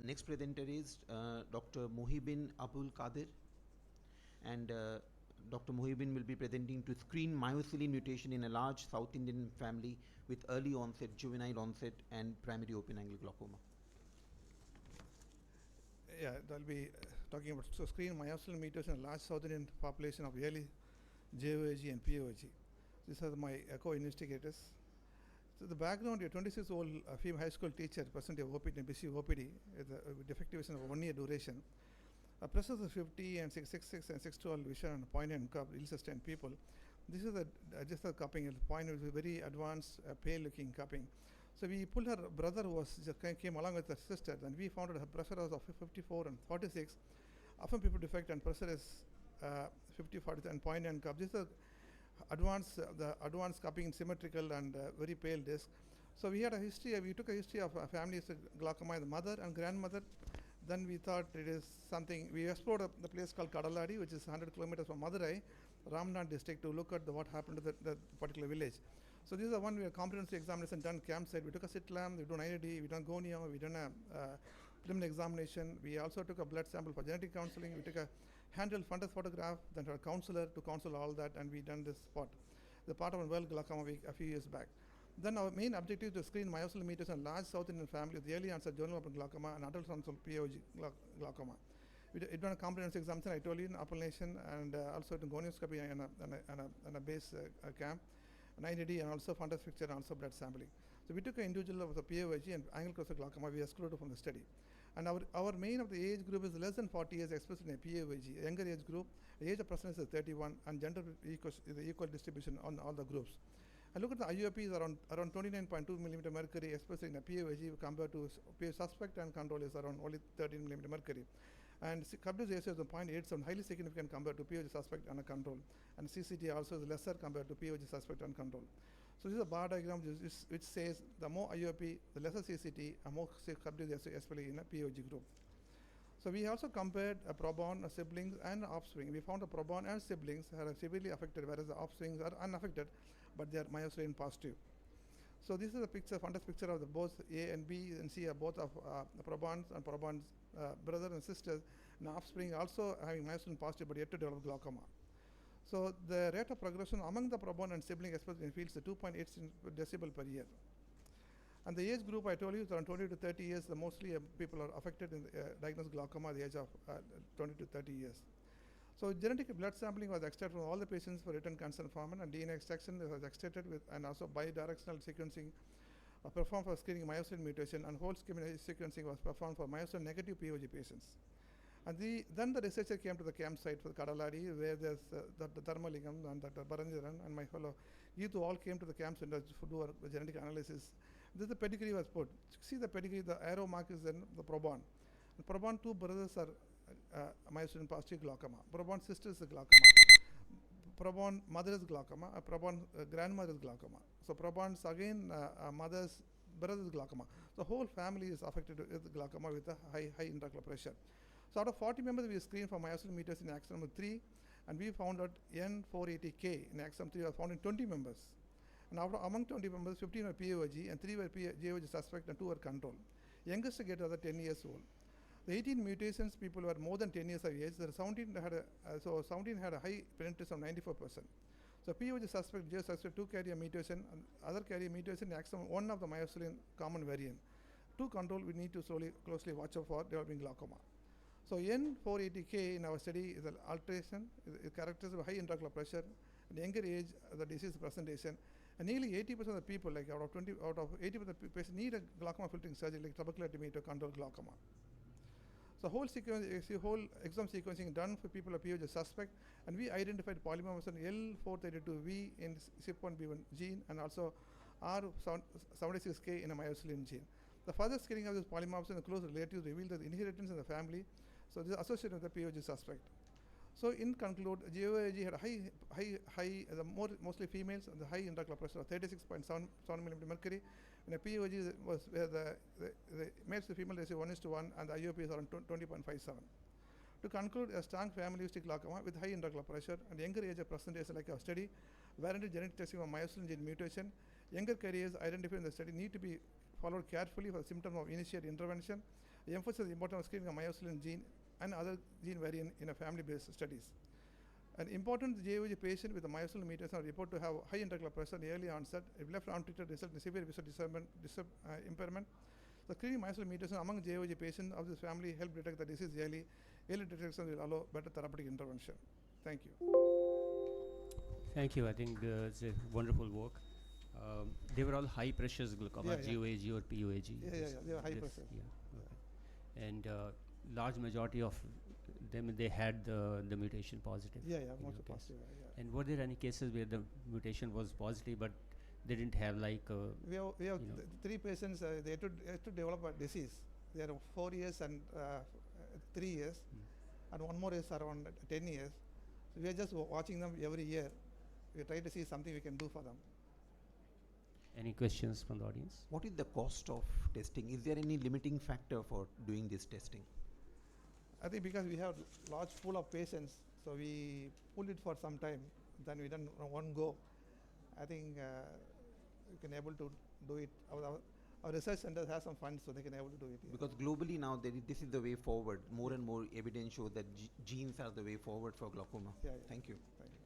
Next presenter is Dr. Mohibin Abul Qadir, and Dr. Mohibin will be presenting to screen myocilin mutation in a large South Indian family with early onset, juvenile onset, and primary open-angle glaucoma. Yeah, they'll be talking about screen myocilin mutation in a large South Indian population of early JOAG and POAG. These are my co-investigators. So the background, a 26-year-old female high school teacher present a OPD, busy OPD with defective vision of 1 year duration. Pressures of 50 and 666 and 612 vision and point and cup, ill-sustained people. This is just the cupping. The point is very advanced, pale-looking cupping. So we pulled her brother who came along with her sister, and we found that her pressure was of 54 and 46. Often people defect and pressure is 50, 40 and point and cup. This is the advanced cupping, symmetrical and very pale disc. So we had a history. We took a history of families with glaucoma, the mother and grandmother. Then we thought it is something. We explored the place called Kadaladi, which is 100 kilometers from Madurai, Ramnath district, to look at what happened to the particular village. So this is the one we have comprehensive examination done campsite. We took a sit lamp, we done IID, we done gonia, we done a preliminary examination. We also took a blood sample for genetic counseling. We took a handheld fundus photograph, then our counselor to counsel all that, and we done this spot, the part of World Glaucoma Week a few years back. Then our main objective to screen myocilin mutation in large South Indian family with early onset juvenile glaucoma and adult onset POG glaucoma. We done a comprehensive examination, I told you, in appellation and also in gonioscopy and a base camp, an IND and also fundus picture and also blood sampling. So we took an individual of the POG and angle closer glaucoma, we excluded from the study. And our main of the age group is less than 40 years, expressed in a POG, younger age group. The age of presence is 31, and gender is the equal distribution on all the groups. And look at the IOP is around 29.2 millimeter mercury, expressed in a POG compared to suspect and control is around only 13 millimeter mercury. And coverage ratio is 0.87, highly significant compared to POG suspect and a control. And CCT also is lesser compared to POG suspect and control. So this is a bar diagram which says the more IOP, the lesser CCT, and more coverage ratio, especially in a POG group. So we also compared a proborn, siblings, and offspring. We found a proborn and siblings are severely affected, whereas the offsprings are unaffected, but they are myocilin positive. So this is a picture, fundus picture of the both A and B and C are both of proborns and proborns, brothers and sisters, and offspring also having myocilin positive but yet to develop glaucoma. So the rate of progression among the proborn and sibling especially in fields is 2.8 decibel per year. And the age group I told you is around 20 to 30 years. The mostly people are affected in diagnosed glaucoma at the age of 20 to 30 years. So genetic blood sampling was extracted from all the patients for written consent form, and DNA extraction was extracted with, and also bidirectional sequencing performed for screening myocilin mutation, and whole sequencing was performed for myocilin negative POG patients. And then the researcher came to the campsite for Kadaladi, where there's the Thermalingam and Dr. Baranjaran and my fellow Geethu all came to the campsite to do a genetic analysis. This is the pedigree was put. See the pedigree, the arrow mark is then the proborn. The proborn two brothers are myocilin positive glaucoma. Proborn sister is glaucoma. Proborn mother is glaucoma. Proborn grandmother is glaucoma. So proborns again mother's brother is glaucoma. So whole family is affected with glaucoma with a high intraocular pressure. So out of 40 members, we screened for myocilin mutation in axon number 3, and we found out N480K in axon 3 was found in 20 members. And among 20 members, 15 were POG and 3 were JOG suspect and 2 were control. Youngest to get was 10 years old. The 18 mutations people were more than 10 years of age. The 17 had a high penetration of 94%. So POG suspect, JOG suspect 2 carry a mutation, and other carry a mutation in axon 1 of the myocilin common variant. 2 control we need to closely watch out for developing glaucoma. So N480K in our study is an alteration, it characterized by high intraocular pressure, and younger age, the disease presentation, and nearly 80% of the people, like out of 80% of the patients need a glaucoma filtering surgery, like trabeculotomy to control glaucoma. So whole exome sequencing done for people of POG suspect, and we identified polymorphism L432V in CYP1B1 gene, and also R76K in a myocilin gene. The further screening of this polymorphism and close relatives revealed that inheritance in the family, so this is associated with the POG suspect. So in conclude, JOAG had a mostly females, and the high intraocular pressure of 36.7 millimeter mercury. And the POG was where the males to female ratio 1:1, and the IOP is around 20.57. To conclude, a strong familistic glaucoma with high intraocular pressure and younger age of presentation like our study, warranted genetic testing of myocilin gene mutation. Younger carriers identified in the study need to be followed carefully for the symptom of initial intervention. emphasizes the importance of screening a myocilin gene and other gene variant in a family-based studies. An important JOG patient with a myocilin mutation are reported to have high intraocular pressure in early onset. If left untreated, result in severe visual impairment. So screening myocilin mutation among JOG patients of this family help detect the disease early. Early detection will allow better therapeutic intervention. Thank you. Thank you. I think it's a wonderful work. They were all high pressures glaucoma, Yeah, yeah. GOAG or POAG. Yeah, they were high Yes, pressure. Yeah. Okay. And large majority of them, they had the mutation positive. Yeah, in most your case. positive. Yeah. And were there any cases where the mutation was positive but they didn't have like We have you know. 3 patients. They had to develop a disease. They are 4 years and 3 years, and one more is around 10 years. So we are just watching them every year. We try to see something we can do for them. Any questions from the audience? What is the cost of testing? Is there any limiting factor for doing this testing? I think because we have large pool of patients, so we pull it for some time, then we done one go. I think we can able to do it. Our research centers have some funds, so they can able to do it. Yeah. Because globally now this is the way forward. More and more evidence shows that genes are the way forward for glaucoma. Yeah. Thank you. Thank you.